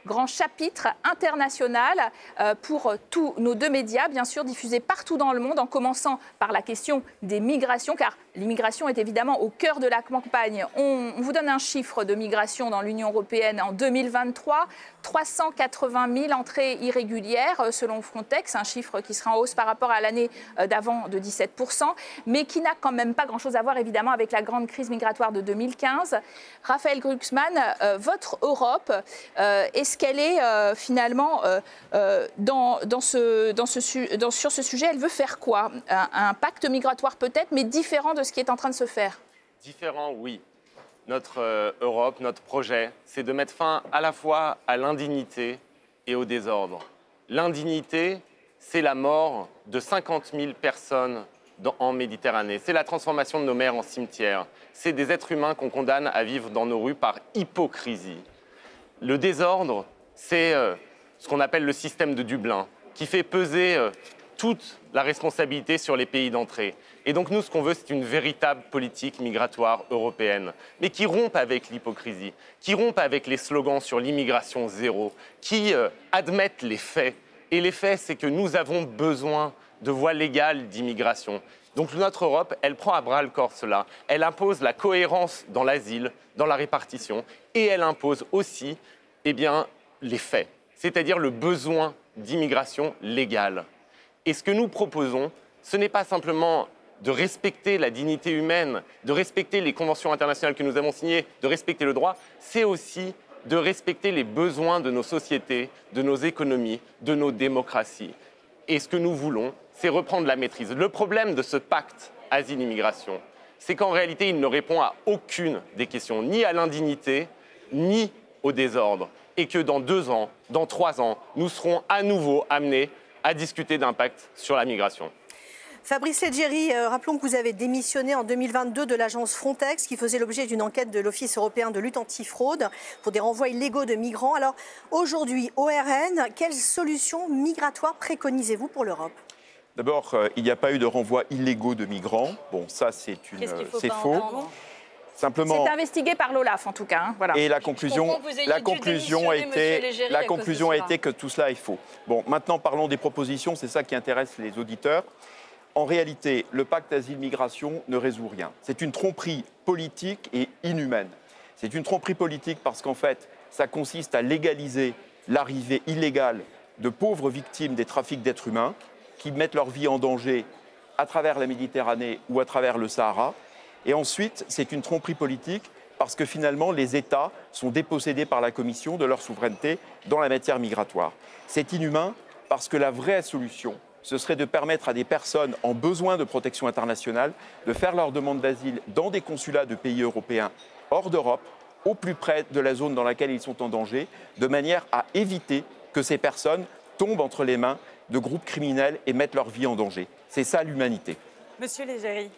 Grand chapitre international pour tous nos deux médias, bien sûr, diffusés partout dans le monde, en commençant par la question des migrations, car l'immigration est évidemment au cœur de la campagne. On vous donne un chiffre de migration dans l'Union européenne en 2023, 380 000 entrées irrégulières selon Frontex, un chiffre qui sera en hausse par rapport à l'année d'avant de 17%, mais qui n'a quand même pas grand-chose à voir évidemment avec la grande crise migratoire de 2015. Raphaël Glucksmann, votre Europe, est-ce qu'elle est finalement sur ce sujet, elle veut faire quoi? Un pacte migratoire peut-être, mais différent de ce qui est en train de se faire? Différent, oui. Notre Europe, notre projet, c'est de mettre fin à la fois à l'indignité et au désordre. L'indignité, c'est la mort de 50 000 personnes en Méditerranée. C'est la transformation de nos mers en cimetières. C'est des êtres humains qu'on condamne à vivre dans nos rues par hypocrisie. Le désordre, c'est ce qu'on appelle le système de Dublin, qui fait peser toute la responsabilité sur les pays d'entrée. Et donc nous, ce qu'on veut, c'est une véritable politique migratoire européenne, mais qui rompe avec l'hypocrisie, qui rompe avec les slogans sur l'immigration zéro, qui admette les faits. Et les faits, c'est que nous avons besoin de voies légales d'immigration. Donc notre Europe, elle prend à bras-le-corps cela. Elle impose la cohérence dans l'asile, dans la répartition, et elle impose aussi les faits, c'est-à-dire le besoin d'immigration légale. Et ce que nous proposons, ce n'est pas simplement de respecter la dignité humaine, de respecter les conventions internationales que nous avons signées, de respecter le droit, c'est aussi de respecter les besoins de nos sociétés, de nos économies, de nos démocraties. Et ce que nous voulons, c'est reprendre la maîtrise. Le problème de ce pacte asile-immigration, c'est qu'en réalité, il ne répond à aucune des questions, ni à l'indignité, ni au désordre. Et que dans 2 ans, dans 3 ans, nous serons à nouveau amenés à discuter d'un pacte sur la migration. Fabrice Leggeri, rappelons que vous avez démissionné en 2022 de l'agence Frontex qui faisait l'objet d'une enquête de l'Office européen de lutte antifraude pour des renvois illégaux de migrants. Alors aujourd'hui, au RN, quelle solution migratoire préconisez-vous pour l'Europe? D'abord, il n'y a pas eu de renvois illégaux de migrants. Bon, ça c'est faux. Simplement. C'est investigué par l'OLAF en tout cas. Hein, voilà. Et la conclusion a été que tout cela est faux. Bon, maintenant parlons des propositions, c'est ça qui intéresse les auditeurs. En réalité, le pacte asile-migration ne résout rien. C'est une tromperie politique et inhumaine. C'est une tromperie politique parce qu'en fait, ça consiste à légaliser l'arrivée illégale de pauvres victimes des trafics d'êtres humains qui mettent leur vie en danger à travers la Méditerranée ou à travers le Sahara. Et ensuite, c'est une tromperie politique parce que finalement, les États sont dépossédés par la Commission de leur souveraineté dans la matière migratoire. C'est inhumain parce que la vraie solution, ce serait de permettre à des personnes en besoin de protection internationale de faire leur demande d'asile dans des consulats de pays européens hors d'Europe, au plus près de la zone dans laquelle ils sont en danger, de manière à éviter que ces personnes tombent entre les mains de groupes criminels et mettent leur vie en danger. C'est ça l'humanité. Monsieur Leggeri,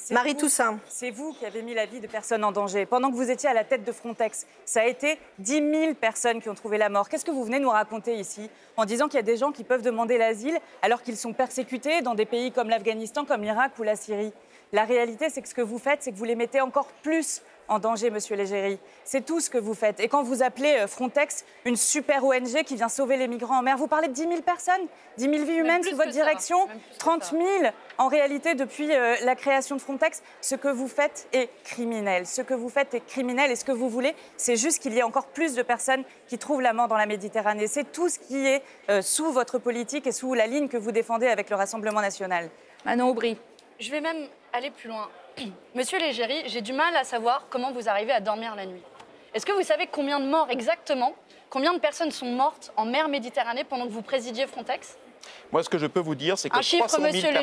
Marie Toussaint. C'est vous qui avez mis la vie de personnes en danger. Pendant que vous étiez à la tête de Frontex, ça a été 10 000 personnes qui ont trouvé la mort. Qu'est-ce que vous venez nous raconter ici en disant qu'il y a des gens qui peuvent demander l'asile alors qu'ils sont persécutés dans des pays comme l'Afghanistan, comme l'Irak ou la Syrie? La réalité, c'est que ce que vous faites, c'est que vous les mettez encore plus en danger, monsieur Leggeri. C'est tout ce que vous faites. Et quand vous appelez Frontex une super ONG qui vient sauver les migrants en mer, vous parlez de 10 000 personnes, 10 000 vies humaines sous votre direction, 30 000 en réalité depuis la création de Frontex. Ce que vous faites est criminel. Ce que vous faites est criminel. Et ce que vous voulez, c'est juste qu'il y ait encore plus de personnes qui trouvent la mort dans la Méditerranée. C'est tout ce qui est sous votre politique et sous la ligne que vous défendez avec le Rassemblement national. Manon Aubry. Je vais même aller plus loin. Monsieur Leggeri, j'ai du mal à savoir comment vous arrivez à dormir la nuit. Est-ce que vous savez combien de morts exactement, combien de personnes sont mortes en mer Méditerranée pendant que vous présidiez Frontex? Moi, ce que je peux vous dire, c'est que 300 000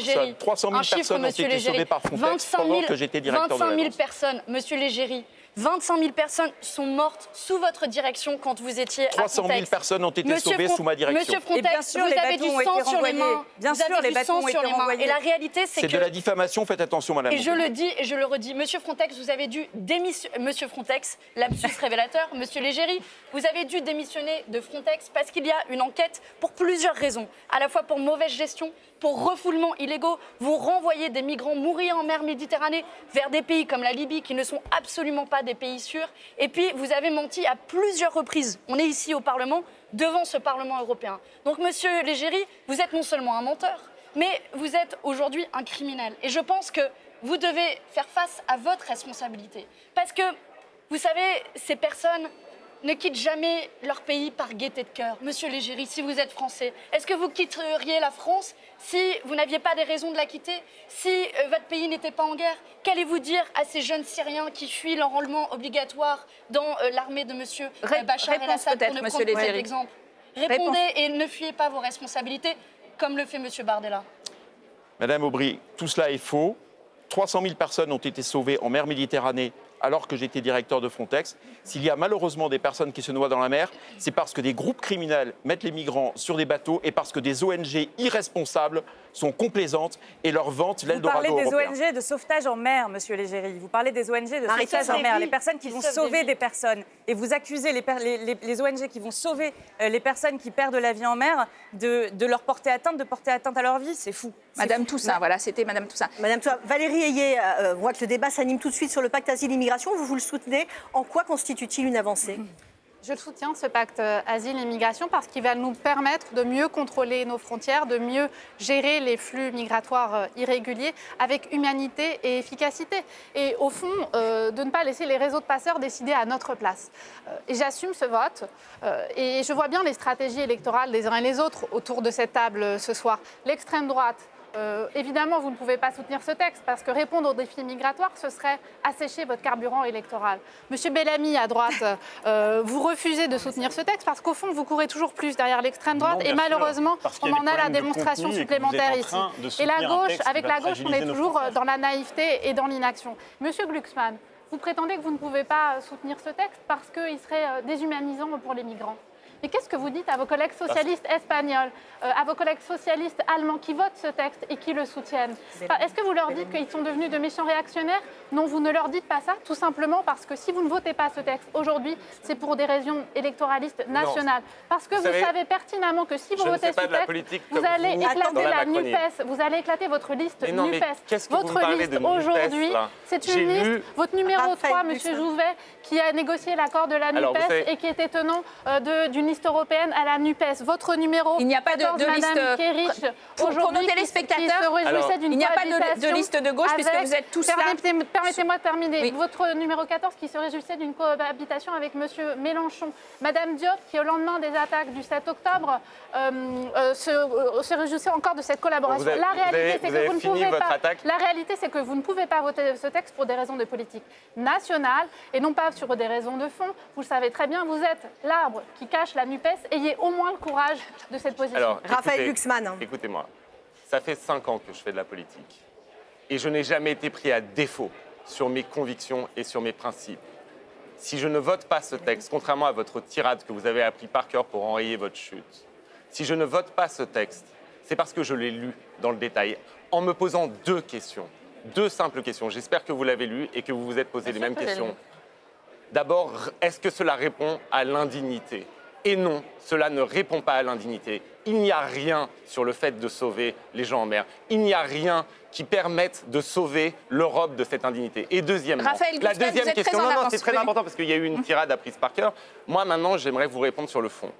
personnes ont été sauvées par Frontex pendant que j'étais directeur de l'agence. 25 000 personnes, monsieur Leggeri. 25 000 personnes sont mortes sous votre direction quand vous étiez à Frontex. 300 000 personnes ont été sauvées sous ma direction. Monsieur Frontex, vous avez du sang sur les mains. Bien sûr, les bateaux ont été renvoyés. Et la réalité, c'est que... C'est de la diffamation, faites attention, madame. Et je le dis et je le redis, monsieur Frontex, vous avez dû démissionner... Monsieur Frontex, lapsus révélateur, monsieur Leggeri, vous avez dû démissionner de Frontex parce qu'il y a une enquête pour plusieurs raisons. À la fois pour mauvaise gestion, pour refoulements illégaux. Vous renvoyez des migrants mourir en mer Méditerranée vers des pays comme la Libye qui ne sont absolument pas des pays sûrs. Et puis, vous avez menti à plusieurs reprises. On est ici au Parlement, devant ce Parlement européen. Donc, monsieur Légéry, vous êtes non seulement un menteur, mais vous êtes aujourd'hui un criminel. Et je pense que vous devez faire face à votre responsabilité. Parce que, vous savez, ces personnes ne quittent jamais leur pays par gaieté de cœur. Monsieur Légéry, si vous êtes français, est-ce que vous quitteriez la France si vous n'aviez pas des raisons de la quitter? Si votre pays n'était pas en guerre? Qu'allez-vous dire à ces jeunes Syriens qui fuient l'enrôlement obligatoire dans l'armée de monsieur Bachar el-Assad, pour ne prendre pas d'exemple? Répondez et ne fuyez pas vos responsabilités, comme le fait monsieur Bardella. Madame Aubry, tout cela est faux. 300 000 personnes ont été sauvées en mer Méditerranée alors que j'étais directeur de Frontex. S'il y a malheureusement des personnes qui se noient dans la mer, c'est parce que des groupes criminels mettent les migrants sur des bateaux et parce que des ONG irresponsables sont complaisantes et leur vantent l'Eldorado européen. Vous parlez des ONG de sauvetage en mer, monsieur Légéry. Vous parlez des ONG de sauvetage en mer, les personnes qui vont sauver des personnes. Et vous accusez les ONG qui vont sauver les personnes qui perdent la vie en mer de leur porter atteinte, de porter atteinte à leur vie. C'est fou. Madame Toussaint, voilà, c'était Madame Toussaint. Madame Toussaint, Valérie Ayé, on voit que le débat s'anime tout de suite sur le pacte asile-immigration. Vous le soutenez. En quoi constitue-t-il une avancée? Je le soutiens, ce pacte asile-immigration, parce qu'il va nous permettre de mieux contrôler nos frontières, de mieux gérer les flux migratoires irréguliers avec humanité et efficacité. Et au fond, de ne pas laisser les réseaux de passeurs décider à notre place. Et j'assume ce vote. Et je vois bien les stratégies électorales des uns et les autres autour de cette table ce soir. L'extrême droite. Évidemment, vous ne pouvez pas soutenir ce texte parce que répondre aux défis migratoires, ce serait assécher votre carburant électoral. Monsieur Bellamy, à droite, vous refusez de soutenir ce texte parce qu'au fond, vous courez toujours plus derrière l'extrême droite et malheureusement, on en a la démonstration supplémentaire ici. Et la gauche, avec la gauche, on est toujours dans la naïveté et dans l'inaction. Monsieur Glucksmann, vous prétendez que vous ne pouvez pas soutenir ce texte parce qu'il serait déshumanisant pour les migrants. Mais qu'est-ce que vous dites à vos collègues socialistes espagnols, à vos collègues socialistes allemands qui votent ce texte et qui le soutiennent? Est-ce que vous leur dites qu'ils sont devenus de méchants réactionnaires? Non, vous ne leur dites pas ça, tout simplement parce que si vous ne votez pas ce texte aujourd'hui, c'est pour des raisons électoralistes nationales. Parce que vous savez pertinemment que si vous votez ce texte, vous allez éclater la NUPES, vous allez éclater votre liste NUPES. Votre liste aujourd'hui, c'est une liste, votre numéro 3, M. Jouvet, qui a négocié l'accord de la NUPES et qui était tenant d'une liste européenne à la NUPES. Votre numéro, il n'y a pas de liste Kerich, pour nos téléspectateurs. Il n'y a pas de liste de gauche puisque vous êtes tous là. Permettez-moi de terminer. Oui. Votre numéro 14 qui se réjouissait d'une cohabitation avec M. Mélenchon. Madame Diop qui, au lendemain des attaques du 7 octobre, se réjouissait encore de cette collaboration. La réalité, c'est que vous ne pouvez pas. La réalité, c'est que vous ne pouvez pas voter ce texte pour des raisons de politique nationale et non pas sur des raisons de fond. Vous le savez très bien, vous êtes l'arbre qui cache la NUPES. Ayez au moins le courage de cette position. Alors, Raphaël Glucksmann. Écoutez-moi, ça fait 5 ans que je fais de la politique et je n'ai jamais été pris à défaut sur mes convictions et sur mes principes. Si je ne vote pas ce texte, contrairement à votre tirade que vous avez appris par cœur pour enrayer votre chute, si je ne vote pas ce texte, c'est parce que je l'ai lu dans le détail en me posant 2 questions, 2 simples questions. J'espère que vous l'avez lu et que vous vous êtes posé les mêmes questions. D'abord, est-ce que cela répond à l'indignité ? Et non, cela ne répond pas à l'indignité. Il n'y a rien sur le fait de sauver les gens en mer. Il n'y a rien qui permette de sauver l'Europe de cette indignité. Et deuxièmement, la deuxième question, non, c'est très important parce qu'il y a eu une tirade apprise par cœur. Moi, maintenant, j'aimerais vous répondre sur le fond.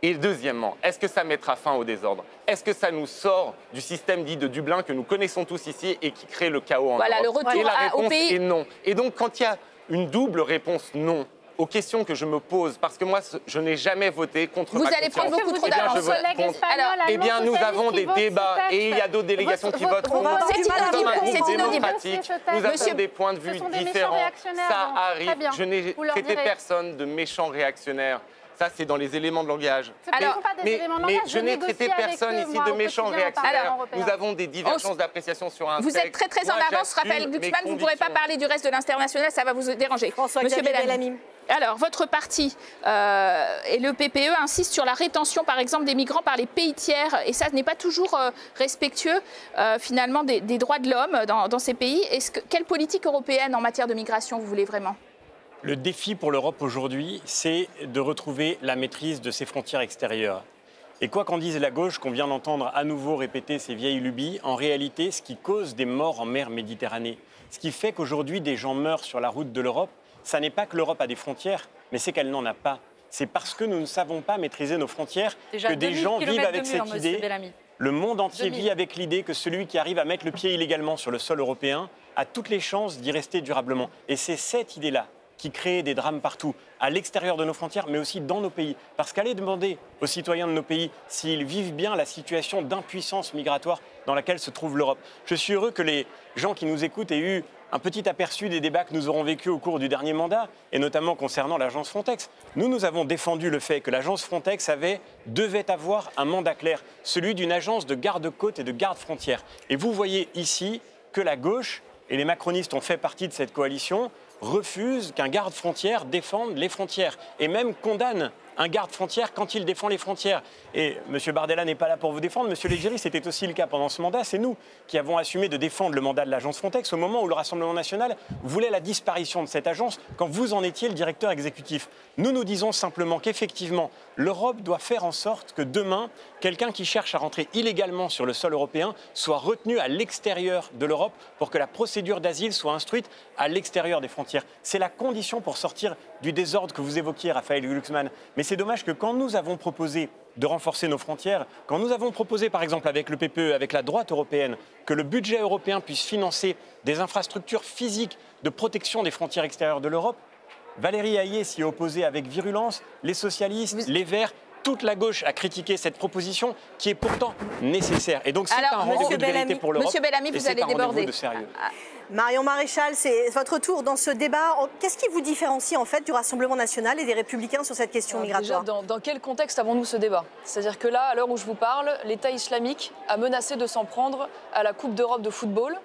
Et deuxièmement, est-ce que ça mettra fin au désordre? Est-ce que ça nous sort du système dit de Dublin que nous connaissons tous ici et qui crée le chaos en Europe? Le retour et la réponse au pays est non. Et donc, quand il y a une double réponse non aux questions que je me pose, parce que moi, je n'ai jamais voté contre ma conscience. Vous allez prendre beaucoup trop d'avance. Eh bien, nous avons des débats et il y a d'autres délégations qui votent contre. C'est inaudible. Nous avons des points de vue différents. Ça arrive. Je n'ai traité personne de méchant réactionnaire. Ça, c'est dans les éléments de langage. Mais je n'ai traité personne ici de méchant réactionnaire. Nous avons des divergences d'appréciation sur un texte. Vous êtes très en avance, Raphaël Glucksmann. Vous ne pourrez pas parler du reste de l'international, ça va vous déranger. Monsieur Bellamy. Alors, votre parti et le PPE insistent sur la rétention, par exemple, des migrants par les pays tiers. Et ça n'est pas toujours respectueux, finalement, des droits de l'homme dans ces pays. Quelle politique européenne en matière de migration vous voulez vraiment ? Le défi pour l'Europe aujourd'hui, c'est de retrouver la maîtrise de ses frontières extérieures. Et quoi qu'en dise la gauche, qu'on vient d'entendre à nouveau répéter ces vieilles lubies, en réalité, ce qui cause des morts en mer Méditerranée, ce qui fait qu'aujourd'hui des gens meurent sur la route de l'Europe, ça n'est pas que l'Europe a des frontières, mais c'est qu'elle n'en a pas. C'est parce que nous ne savons pas maîtriser nos frontières que des gens vivent avec cette idée. Le monde entier vit avec l'idée que celui qui arrive à mettre le pied illégalement sur le sol européen a toutes les chances d'y rester durablement. Et c'est cette idée-là qui crée des drames partout, à l'extérieur de nos frontières, mais aussi dans nos pays. Parce qu'aller demander aux citoyens de nos pays s'ils vivent bien la situation d'impuissance migratoire dans laquelle se trouve l'Europe. Je suis heureux que les gens qui nous écoutent aient eu un petit aperçu des débats que nous aurons vécus au cours du dernier mandat, et notamment concernant l'agence Frontex. Nous avons défendu le fait que l'agence Frontex devait avoir un mandat clair, celui d'une agence de garde-côtes et de garde-frontières. Et vous voyez ici que la gauche, et les macronistes ont fait partie de cette coalition, refusent qu'un garde-frontière défende les frontières, et même condamne un garde-frontière quand il défend les frontières. Et M. Bardella n'est pas là pour vous défendre. M. Leggeri, c'était aussi le cas pendant ce mandat. C'est nous qui avons assumé de défendre le mandat de l'agence Frontex au moment où le Rassemblement national voulait la disparition de cette agence quand vous en étiez le directeur exécutif. Nous disons simplement qu'effectivement, l'Europe doit faire en sorte que demain, quelqu'un qui cherche à rentrer illégalement sur le sol européen soit retenu à l'extérieur de l'Europe pour que la procédure d'asile soit instruite à l'extérieur des frontières. C'est la condition pour sortir du désordre que vous évoquiez, Raphaël Glucksmann. Mais c'est dommage que quand nous avons proposé de renforcer nos frontières, quand nous avons proposé, par exemple, avec le PPE, avec la droite européenne, que le budget européen puisse financer des infrastructures physiques de protection des frontières extérieures de l'Europe, Valérie Hayé s'y est opposée avec virulence, les socialistes, les Verts, toute la gauche a critiqué cette proposition qui est pourtant nécessaire. Et donc c'est un rendez-vous de vérité pour l'Europe. Monsieur Bellamy, vous allez déborder. De sérieux. Marion Maréchal, c'est votre tour dans ce débat. Qu'est-ce qui vous différencie en fait du Rassemblement national et des Républicains sur cette question migratoire ? Déjà, dans quel contexte avons-nous ce débat ? C'est-à-dire que là, à l'heure où je vous parle, l'État islamique a menacé de s'en prendre à la Coupe d'Europe de football.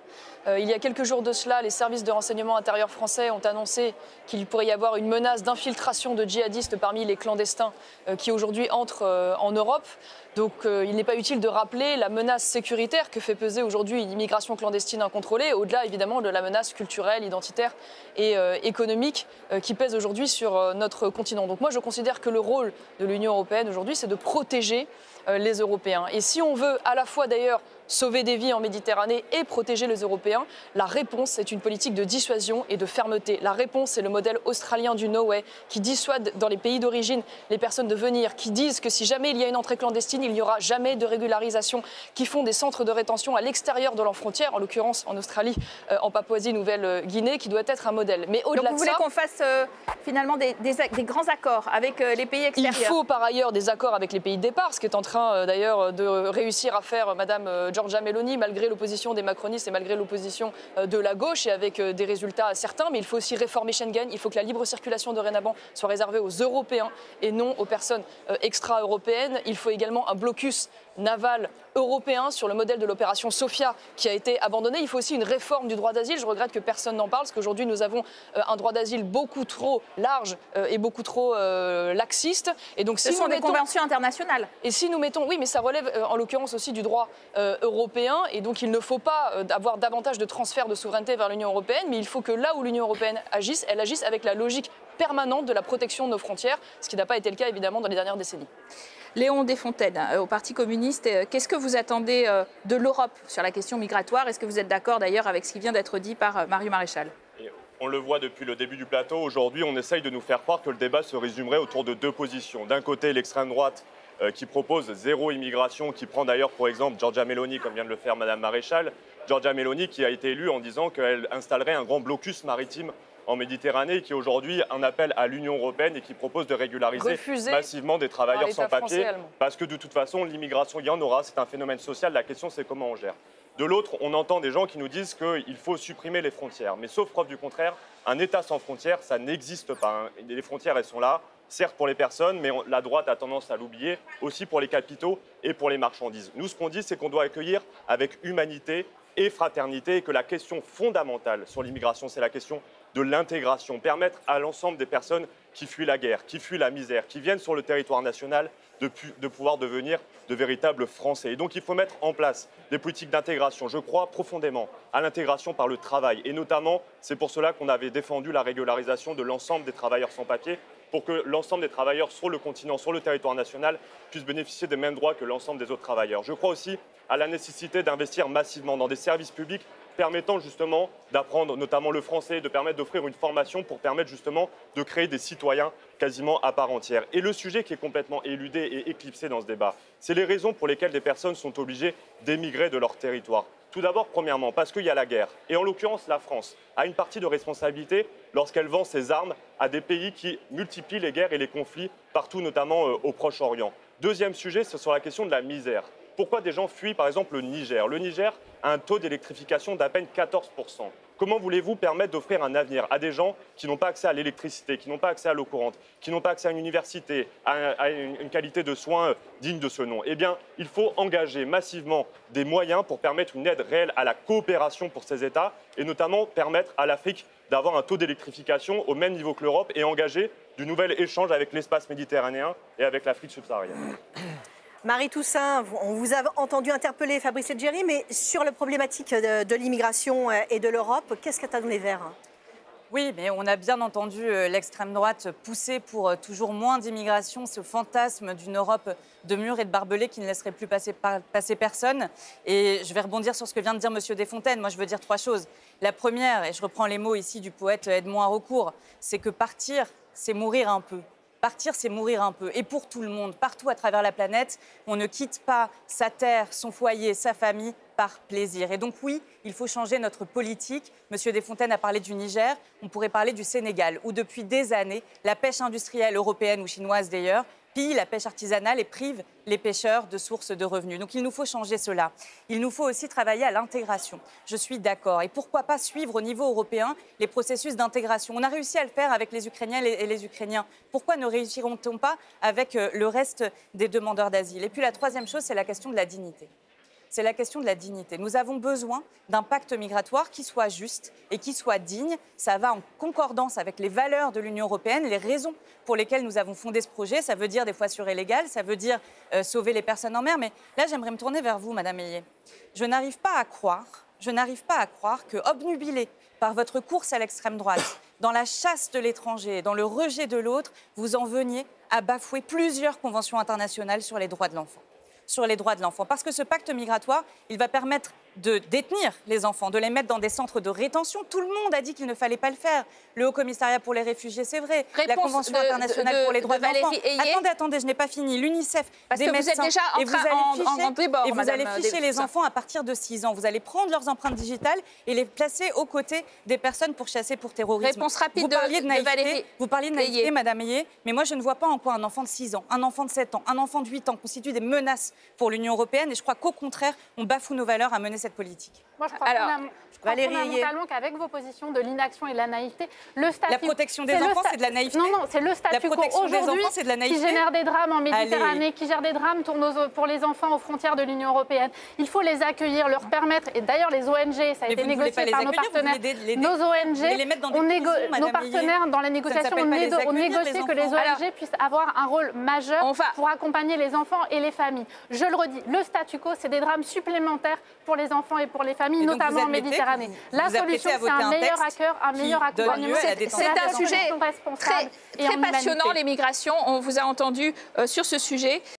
Il y a quelques jours de cela, les services de renseignement intérieur français ont annoncé qu'il pourrait y avoir une menace d'infiltration de djihadistes parmi les clandestins qui aujourd'hui entrent en Europe. Donc il n'est pas utile de rappeler la menace sécuritaire que fait peser aujourd'hui une immigration clandestine incontrôlée, au-delà évidemment de la menace culturelle, identitaire et économique qui pèse aujourd'hui sur notre continent. Donc moi je considère que le rôle de l'Union européenne aujourd'hui, c'est de protéger les Européens. Et si on veut à la fois d'ailleurs sauver des vies en Méditerranée et protéger les Européens, la réponse, c'est une politique de dissuasion et de fermeté. La réponse, c'est le modèle australien du no way, qui dissuade dans les pays d'origine les personnes de venir, qui disent que si jamais il y a une entrée clandestine, il n'y aura jamais de régularisation, qui font des centres de rétention à l'extérieur de leurs frontières, en l'occurrence en Australie, en Papouasie-Nouvelle-Guinée, qui doit être un modèle. Mais au-delà de ça... Donc vous voulez qu'on fasse finalement des grands accords avec les pays extérieurs ? Il faut par ailleurs des accords avec les pays de départ, ce qui est en train d'ailleurs de réussir à faire Madame Giorgia Meloni, malgré l'opposition des macronistes et malgré l'opposition de la gauche et avec des résultats certains. Mais il faut aussi réformer Schengen. Il faut que la libre circulation dorénavant soit réservée aux Européens et non aux personnes extra-européennes. Il faut également un blocus naval européen sur le modèle de l'opération Sophia qui a été abandonné. Il faut aussi une réforme du droit d'asile. Je regrette que personne n'en parle parce qu'aujourd'hui nous avons un droit d'asile beaucoup trop large et beaucoup trop laxiste. Et donc, ce sont des conventions internationales. Et si nous mettons, oui, mais ça relève en l'occurrence aussi du droit européen. Et donc il ne faut pas avoir davantage de transfert de souveraineté vers l'Union européenne, mais il faut que là où l'Union européenne agisse, elle agisse avec la logique permanente de la protection de nos frontières, ce qui n'a pas été le cas évidemment dans les dernières décennies. Léon Desfontaines, au Parti communiste, qu'est-ce que vous attendez de l'Europe sur la question migratoire ? Est-ce que vous êtes d'accord d'ailleurs avec ce qui vient d'être dit par Marion Maréchal ? On le voit depuis le début du plateau. Aujourd'hui, on essaye de nous faire croire que le débat se résumerait autour de deux positions. D'un côté, l'extrême droite qui propose zéro immigration, qui prend d'ailleurs pour exemple Giorgia Meloni, comme vient de le faire Madame Maréchal. Giorgia Meloni qui a été élue en disant qu'elle installerait un grand blocus maritime en Méditerranée, qui est aujourd'hui un appel à l'Union européenne et qui propose de régulariser massivement des travailleurs sans papier. Parce que de toute façon, l'immigration, il y en aura, c'est un phénomène social. La question, c'est comment on gère. De l'autre, on entend des gens qui nous disent qu'il faut supprimer les frontières. Mais sauf preuve du contraire, un État sans frontières, ça n'existe pas. Les frontières, elles sont là, certes pour les personnes, mais la droite a tendance à l'oublier, aussi pour les capitaux et pour les marchandises. Nous, ce qu'on dit, c'est qu'on doit accueillir avec humanité et fraternité, et que la question fondamentale sur l'immigration, c'est la question de l'intégration, permettre à l'ensemble des personnes qui fuient la guerre, qui fuient la misère, qui viennent sur le territoire national, de pouvoir devenir de véritables Français. Et donc il faut mettre en place des politiques d'intégration. Je crois profondément à l'intégration par le travail. Et notamment, c'est pour cela qu'on avait défendu la régularisation de l'ensemble des travailleurs sans papier, pour que l'ensemble des travailleurs sur le continent, sur le territoire national, puissent bénéficier des mêmes droits que l'ensemble des autres travailleurs. Je crois aussi à la nécessité d'investir massivement dans des services publics permettant justement d'apprendre notamment le français, de permettre d'offrir une formation pour permettre justement de créer des citoyens quasiment à part entière. Et le sujet qui est complètement éludé et éclipsé dans ce débat, c'est les raisons pour lesquelles des personnes sont obligées d'émigrer de leur territoire. Tout d'abord, premièrement, parce qu'il y a la guerre. Et en l'occurrence, la France a une partie de responsabilité lorsqu'elle vend ses armes à des pays qui multiplient les guerres et les conflits partout, notamment au Proche-Orient. Deuxième sujet, c'est sur la question de la misère. Pourquoi des gens fuient, par exemple, le Niger? Le Niger a un taux d'électrification d'à peine 14%. Comment voulez-vous permettre d'offrir un avenir à des gens qui n'ont pas accès à l'électricité, qui n'ont pas accès à l'eau courante, qui n'ont pas accès à une université, à une qualité de soins digne de ce nom? Eh bien, il faut engager massivement des moyens pour permettre une aide réelle à la coopération pour ces États et notamment permettre à l'Afrique d'avoir un taux d'électrification au même niveau que l'Europe et engager du nouvel échange avec l'espace méditerranéen et avec l'Afrique subsaharienne. Marie Toussaint, on vous a entendu interpeller Fabrice Leggeri, mais sur la problématique de l'immigration et de l'Europe, qu'est-ce que tu as dans les verres? Oui, mais on a bien entendu l'extrême droite pousser pour toujours moins d'immigration, ce fantasme d'une Europe de murs et de barbelés qui ne laisserait plus passer personne. Et je vais rebondir sur ce que vient de dire M. Desfontaines. Moi, je veux dire 3 choses. La première, et je reprends les mots ici du poète Edmond Haraucourt, c'est que partir, c'est mourir un peu. Partir, c'est mourir un peu. Et pour tout le monde, partout à travers la planète, on ne quitte pas sa terre, son foyer, sa famille par plaisir. Et donc oui, il faut changer notre politique. Monsieur Desfontaines a parlé du Niger, on pourrait parler du Sénégal, où depuis des années, la pêche industrielle européenne ou chinoise d'ailleurs, pille la pêche artisanale et prive les pêcheurs de sources de revenus. Donc il nous faut changer cela. Il nous faut aussi travailler à l'intégration. Je suis d'accord. Et pourquoi pas suivre au niveau européen les processus d'intégration? On a réussi à le faire avec les Ukrainiens et les Ukrainiens. Pourquoi ne réussirons-nous pas avec le reste des demandeurs d'asile? Et puis la troisième chose, c'est la question de la dignité. C'est la question de la dignité. Nous avons besoin d'un pacte migratoire qui soit juste et qui soit digne. Ça va en concordance avec les valeurs de l'Union européenne, les raisons pour lesquelles nous avons fondé ce projet. Ça veut dire des fois sur illégal, ça veut dire sauver les personnes en mer. Mais là, j'aimerais me tourner vers vous, Madame Hélier. Je n'arrive pas à croire que, obnubilé par votre course à l'extrême droite, dans la chasse de l'étranger, dans le rejet de l'autre, vous en veniez à bafouer plusieurs conventions internationales sur les droits de l'enfant. Parce que ce pacte migratoire, il va permettre de détenir les enfants, de les mettre dans des centres de rétention. Tout le monde a dit qu'il ne fallait pas le faire. Le Haut Commissariat pour les réfugiés, c'est vrai. La Convention internationale pour les droits de l'enfant. Attendez, je n'ai pas fini. L'UNICEF, des médecins. Vous êtes déjà en débord, et vous allez ficher les enfants à partir de 6 ans. Vous allez prendre leurs empreintes digitales et les placer aux côtés des personnes pourchassées pour terrorisme. Réponse rapide vous parliez de naïveté, Valérie. Vous parliez de naïveté, Madame Hélier, mais moi je ne vois pas en quoi un enfant de 6 ans, un enfant de 7 ans, un enfant de 8 ans constituent des menaces pour l'Union européenne. Et je crois qu'au contraire, on bafoue nos valeurs à mener cette politique. Moi, je crois fondamentalement qu'avec vos positions de l'inaction et de la naïveté, le statut... La protection des enfants, c'est de la naïveté. Non, c'est le statu quo aujourd'hui qui génère des drames en Méditerranée, qui gère des drames pour les enfants aux frontières de l'Union européenne. Il faut les accueillir, leur permettre, et d'ailleurs les ONG, ça a été négocié par nos partenaires, nos ONG, nos partenaires dans la négociation, on négocie que les ONG puissent avoir un rôle majeur pour accompagner les enfants et les familles. Je le redis, le statu quo, c'est des drames supplémentaires pour les enfants et pour les familles, notamment en Méditerranée. La solution, c'est un meilleur accueil, un meilleur accompagnement. C'est un sujet très passionnant, les migrations. On vous a entendu sur ce sujet.